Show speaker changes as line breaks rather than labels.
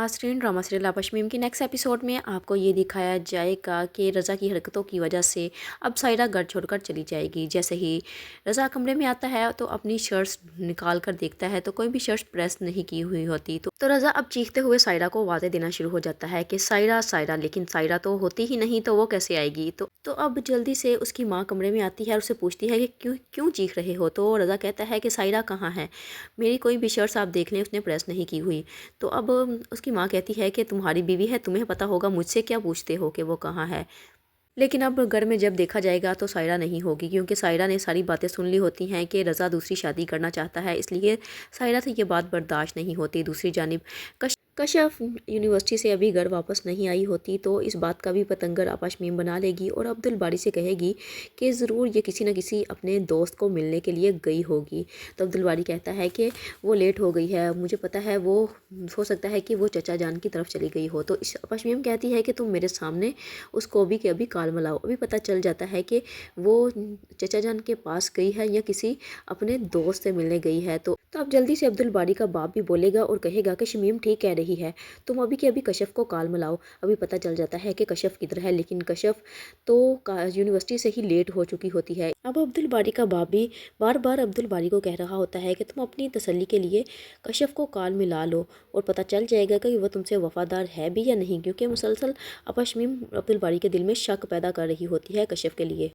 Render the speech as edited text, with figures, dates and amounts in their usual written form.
नाज़रीन, drama serial आपशमीम के next episode में आपको ये दिखाया जाएगा कि रज़ा की हरकतों की वजह से अब सायरा घर छोड़कर चली जाएगी। जैसे ही रज़ा कमरे में आता है तो अपनी शर्ट्स निकाल कर देखता है तो कोई भी शर्ट्स प्रेस नहीं की हुई होती। तो रज़ा अब चीखते हुए सायरा को आवाज़ें देना शुरू हो जाता है कि सायरा सायरा, लेकिन सायरा तो होती ही नहीं तो वो कैसे आएगी। तो अब जल्दी से उसकी माँ कमरे में आती है और उससे पूछती है कि क्यों क्यों चीख रहे हो। तो रज़ा कहता है कि सायरा कहाँ है, मेरी कोई भी शर्ट्स आप देख लें उसने प्रेस नहीं की हुई। तो अब उसकी माँ कहती है कि तुम्हारी बीवी है, तुम्हें पता होगा, मुझसे क्या पूछते हो कि वो कहाँ है। लेकिन अब घर में जब देखा जाएगा तो सायरा नहीं होगी, क्योंकि सायरा ने सारी बातें सुन ली होती हैं कि रज़ा दूसरी शादी करना चाहता है, इसलिए सायरा से ये बात बर्दाश्त नहीं होती। दूसरी जानिब कश्यप यूनिवर्सिटी से अभी घर वापस नहीं आई होती, तो इस बात का भी पतंगर आपशमीम बना लेगी और अब्दुल बारी से कहेगी कि ज़रूर ये किसी न किसी अपने दोस्त को मिलने के लिए गई होगी। तो अब्दुल बारी कहता है कि वो लेट हो गई है, मुझे पता है, वो हो सकता है कि वो चचा जान की तरफ चली गई हो। तो इस आपशमीम कहती है कि तुम मेरे सामने उसको भी कि अभी काल मिलाओ, अभी पता चल जाता है कि वो चचा जान के पास गई है या किसी अपने दोस्त से मिलने गई है। तो अब जल्दी से अब्दुल बारी का बाप भी बोलेगा और कहेगा कि शमीम ठीक कह रही है, तुम अभी के अभी कश्यप को काल मिलाओ। अभी पता चल जाता है कि कश्यप किधर है, लेकिन कश्यप तो यूनिवर्सिटी से ही लेट हो चुकी होती है। अब अब्दुल बारी का बाप भी बार बार अब्दुल बारी को कह रहा होता है कि तुम अपनी तसल्ली के लिए कश्यप को काल मिला लो और पता चल जाएगा कि वो तुमसे वफादार है भी या नहीं, क्योंकि मुसलसल आपशमीम अब्दुल बारी के दिल में शक पैदा कर रही होती है कश्यप के लिए।